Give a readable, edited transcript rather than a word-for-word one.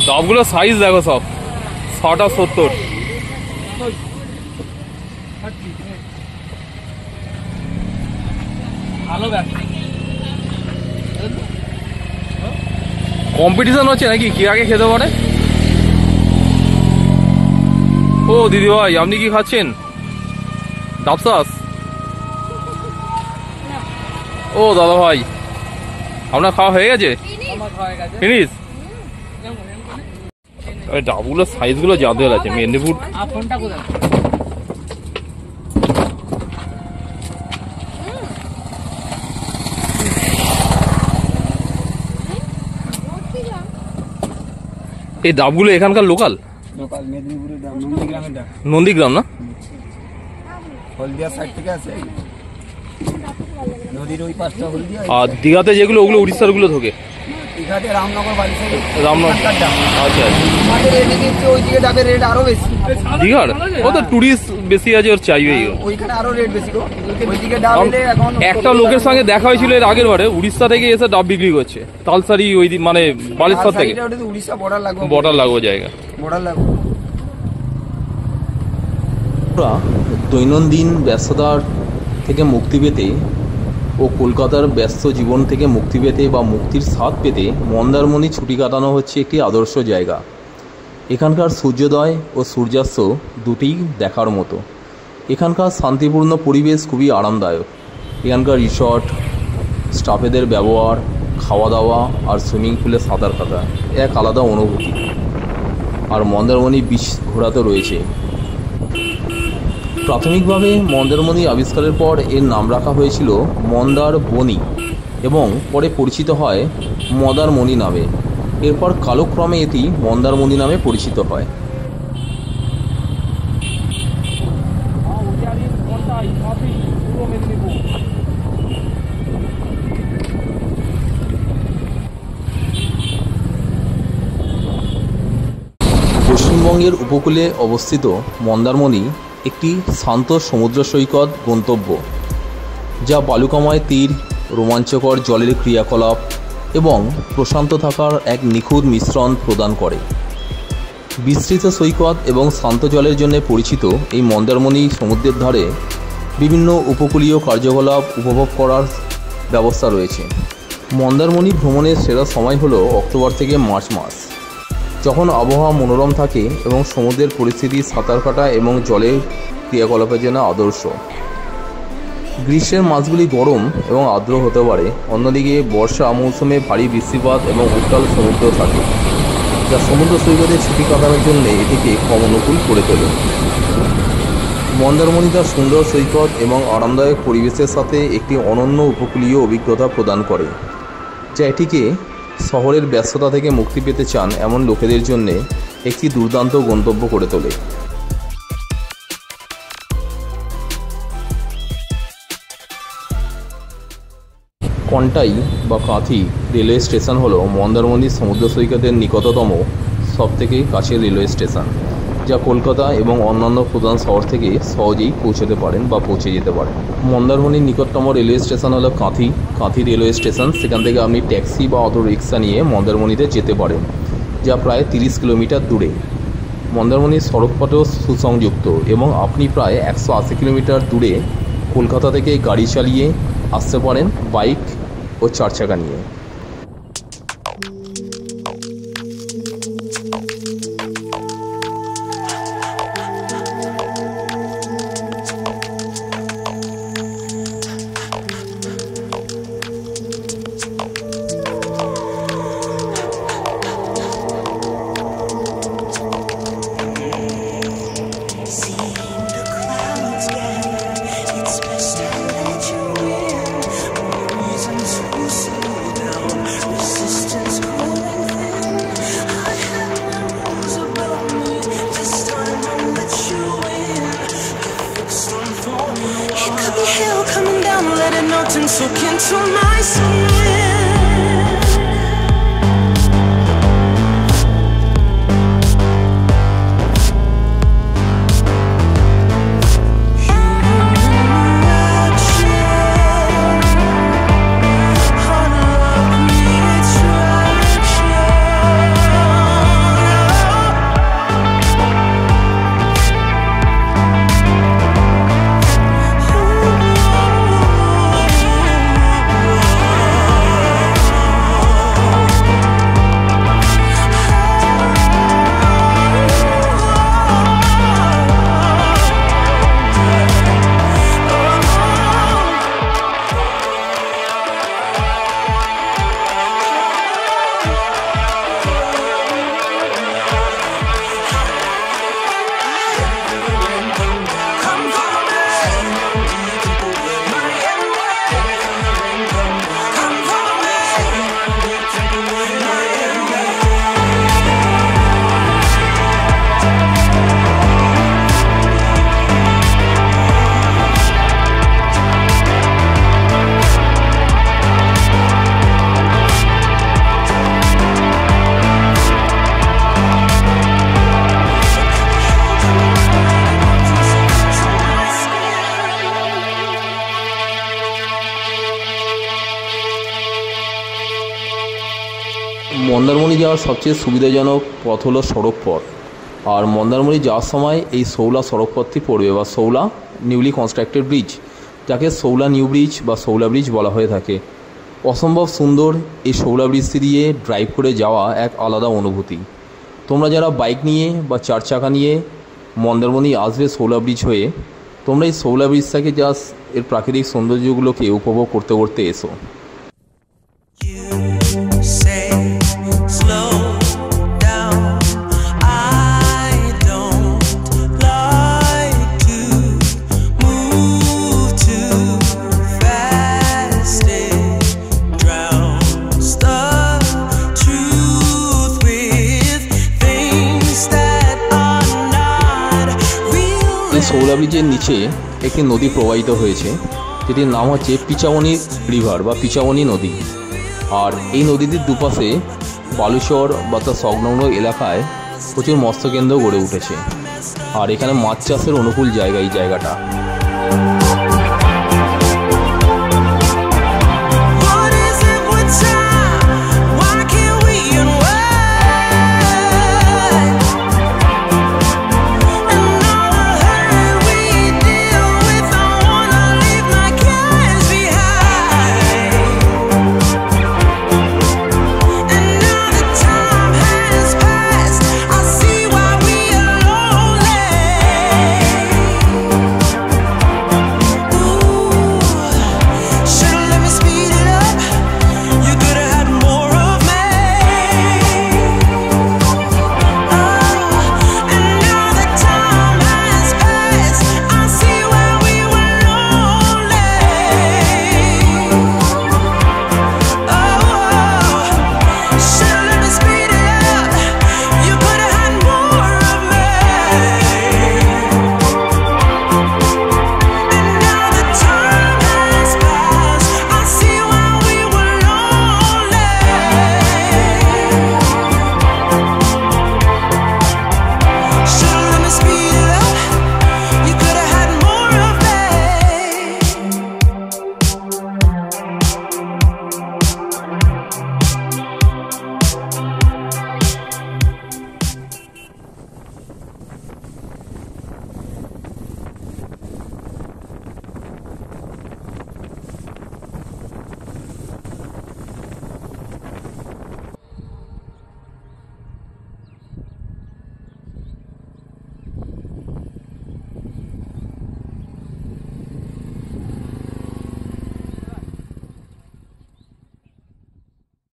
ডাবগুলো size দেখো সব 60 আর 70। Competition হচ্ছে নাকি কি আগে খেতে পারে? ও দিদি ভাই আপনি কি খাচ্ছেন? ডাবসাস। ও দাদা ভাই আপনার খাওয়া হয়ে গেছে? ফিনিশ। ডাবগুলো সাইজগুলো জাদুয়ার আছে। মেদিনীপুর এই ডাবগুলো এখানকার লোকাল মেদিনীপুরের ডাব, নন্দীগ্রামের ডাব। নন্দীগ্রাম না? হলদিয়া সাইড থেকে আছে, নদীর ওই পাশটা হলদিয়া। আর দীঘাতে যেগুলো ওগুলো উড়িষ্যার গুলো ঢোকে। দীঘাতে রামনগর বাড়ি সাইড, রামনগর। আচ্ছা আমাদের এদিকে ওইদিকে ডাবের রেট আরো বেশি। দীঘার ও তো টুরিস্ট বেশি আছে, ওর চাইবেই। ওইখানে আরো রেট বেশি গো, ওইদিকে ডাব এলে এখন। একটা লোকের সঙ্গে দেখা হয়েছিল এর আগের বারে, উড়িষ্যা থেকে এসে ডাব বিক্রি করছে তালসারি ওই মানে বালেশ্বর থেকে। উড়িষ্যা বর্ডার লাগবে, বর্ডার লাগো জায়গা, বর্ডার লাগবে। দৈনন্দিন ব্যস্ততার থেকে মুক্তি পেতে ও কলকাতার ব্যস্ত জীবন থেকে মুক্তি পেতে বা মুক্তির স্বাদ পেতে মন্দারমণি ছুটি কাটানো হচ্ছে একটি আদর্শ জায়গা। এখানকার সূর্যোদয় ও সূর্যাস্ত দুটিই দেখার মতো। এখানকার শান্তিপূর্ণ পরিবেশ খুবই আরামদায়ক। এখানকার রিসর্ট, স্টাফেদের ব্যবহার, খাওয়া দাওয়া আর সুইমিং পুলে সাঁতার কাটা এক আলাদা অনুভূতি। আর মন্দারমণি বিচ ঘোরা তো রয়েছে। প্রাথমিকভাবে মন্দারমণি আবিষ্কারের পর এর নাম রাখা হয়েছিল মন্দারবনি এবং পরে পরিচিত হয় মদারমণি নামে। এরপর কালক্রমে এটি মন্দারমণি নামে পরিচিত হয়। পশ্চিমবঙ্গের উপকূলে অবস্থিত মন্দারমণি একটি শান্ত সমুদ্র সৈকত গন্তব্য, যা বালুকাময় তীর, রোমাঞ্চকর জলের ক্রিয়াকলাপ এবং প্রশান্ত থাকার এক নিখুঁত মিশ্রণ প্রদান করে। বিস্তৃত সৈকত এবং শান্ত জলের জন্য পরিচিত এই মন্দারমণি সমুদ্রের ধারে বিভিন্ন উপকূলীয় কার্যকলাপ উপভোগ করার ব্যবস্থা রয়েছে। মন্দারমণি ভ্রমণের সেরা সময় হলো অক্টোবর থেকে মার্চ মাস, যখন আবহাওয়া মনোরম থাকে এবং সমুদ্রের পরিস্থিতি সাঁতার কাটা এবং জলের ক্রিয়াকলাপের জন্য আদর্শ। গ্রীষ্মের মাসগুলি গরম এবং আর্দ্র হতে পারে। অন্যদিকে বর্ষা মৌসুমে ভারী বৃষ্টিপাত এবং উত্তাল সমুদ্র থাকে, যা সমুদ্র সৈকতে ছুটি কাটানোর জন্য এটিকে কম অনুকূল করে তোলে। মন্দারমণি তার সুন্দর সৈকত এবং আরামদায়ক পরিবেশের সাথে একটি অনন্য উপকূলীয় অভিজ্ঞতা প্রদান করে, যা এটিকে শহরের ব্যস্ততা থেকে মুক্তি পেতে চান এমন লোকেদের জন্য একটি দুর্দান্ত গন্তব্য করে তোলে। কন্টাই বা কাঁথি রেলওয়ে স্টেশন হলো মন্দারমণি সমুদ্র সৈকতের নিকটতম সবথেকে কাছের রেলওয়ে স্টেশন, যা কলকাতা এবং অন্যান্য প্রধান শহর থেকে সহজেই পৌঁছতে পারেন বা পৌঁছে যেতে পারেন। মন্দারমণির নিকটতম রেলওয়ে স্টেশন হলো কাঁথি রেলওয়ে স্টেশন। সেখান থেকে আপনি ট্যাক্সি বা অটো রিক্সা নিয়ে মন্দারমণিতে যেতে পারেন, যা প্রায় 30 কিলোমিটার দূরে। মন্দারমণির সড়কপথেও সুসংযুক্ত এবং আপনি প্রায় 180 কিলোমিটার দূরে কলকাতা থেকে গাড়ি চালিয়ে আসতে পারেন বাইক ও 4 চাকা নিয়ে। Soak into my skin. Mandarmani যাওয়ার সবচেয়ে সুবিধাজনক পথ হলো সড়ক পথ। আর মন্দারমণি যাওয়ার সময় এই শৌলা সড়ক পথটি পড়বে, বা শৌলা নিউলি কনস্ট্রাক্টেড ব্রিজ, যাকে শৌলা নিউ ব্রিজ বা শৌলা ব্রিজ বলা হয়ে থাকে। অসম্ভব সুন্দর এই শৌলা ব্রিজটি দিয়ে ড্রাইভ করে যাওয়া এক আলাদা অনুভূতি। তোমরা যারা বাইক নিয়ে বা 4 চাকা নিয়ে মন্দারমণি আসবে শৌলা ব্রিজ হয়ে, তোমরা এই শৌলা ব্রিজটাকে জাস্ট এর প্রাকৃতিক সৌন্দর্যগুলোকে উপভোগ করতে করতে এসো। শৌলা ব্রিজের নিচে একটি নদী প্রবাহিত হয়েছে, যেটির নাম হচ্ছে পিচামনি রিভার বা পিচামনি নদী। আর এই নদীটির দুপাশে বালুচর বা তার সংলগ্ন এলাকায় প্রচুর মৎস্যকেন্দ্র গড়ে উঠেছে। আর এখানে মাছ চাষের অনুকূল জায়গা এই জায়গাটা।